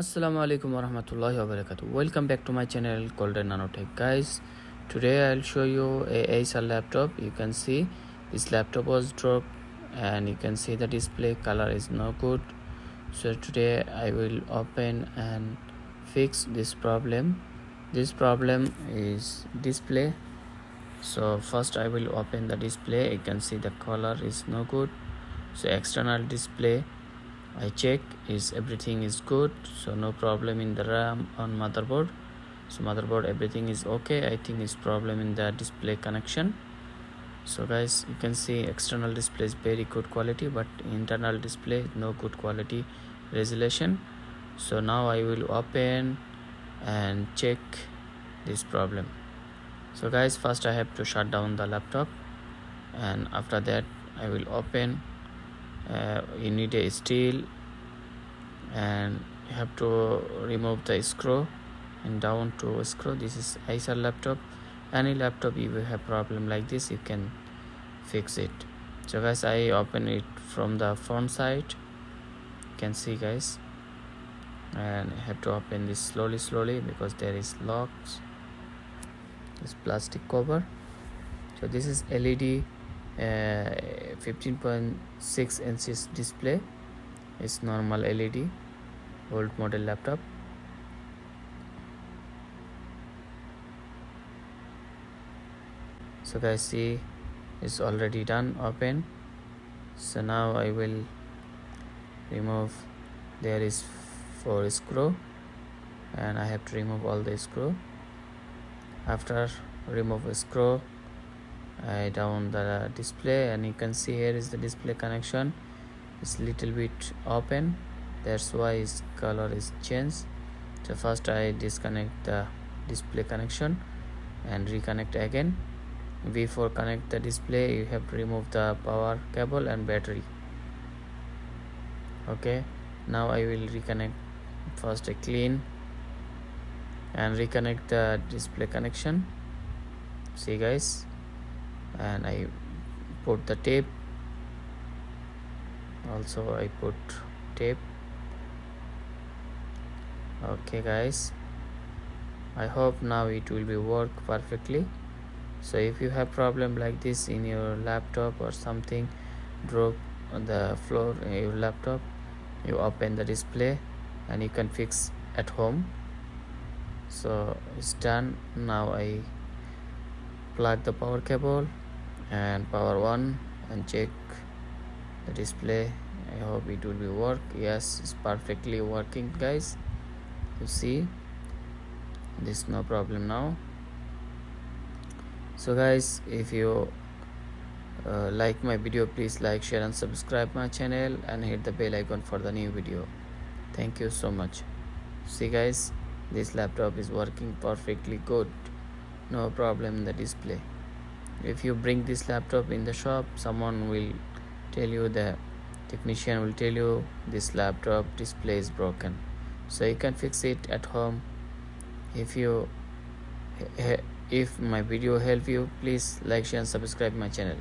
Assalamu alaikum warahmatullahi wabarakatuh. Welcome back to my channel Golden Nanotech. Guys, today I'll show you a Acer laptop. You can see this laptop was dropped and you can see the display color is no good. So today I will open and fix this problem. This problem is display. So first I will open the display. You can see the color is no good. So external display I check is everything is good, so no problem in the RAM on motherboard. So motherboard everything is okay. I think it's problem in the display connection. So guys, you can see external display is very good quality, but internal display no good quality resolution. So now I will open and check this problem. So guys, first I have to shut down the laptop, and after that I will open. You need a steel and you have to remove the screw and down to screw. This is Acer laptop. Any laptop you will have problem like this, you can fix it. So guys, I open it from the front side. You can see guys, and I have to open this slowly because there is locks. This plastic cover. So this is LED 15.6 inches display. It's normal LED, old model laptop. So guys, see, it's already done, open. So now I will remove. There is 4 screw and I have to remove all the screw. After remove a screw, I down the display, and you can see here is the display connection. It's little bit open, that's why its color is changed. So first I disconnect the display connection and reconnect again. Before connect the display, you have to remove the power cable and battery. Okay, now I will reconnect. First I clean and reconnect the display connection. See guys, and I put the tape. Also I put tape. Okay guys, I hope now it will be work perfectly. So if you have problem like this in your laptop or something drop on the floor in your laptop, you open the display and you can fix at home. So it's done. Now I plug the power cable and power on and check the display. I hope it will be work. Yes, it's perfectly working guys. You see this, no problem now. So guys, if you like my video, please like, share and subscribe my channel and hit the bell icon for the new video. Thank you so much. See guys, this laptop is working perfectly good, no problem in the display. If you bring this laptop in the shop, someone will tell you, the technician will tell you this laptop display is broken, so you can fix it at home. If my video help you, please like, share and subscribe my channel.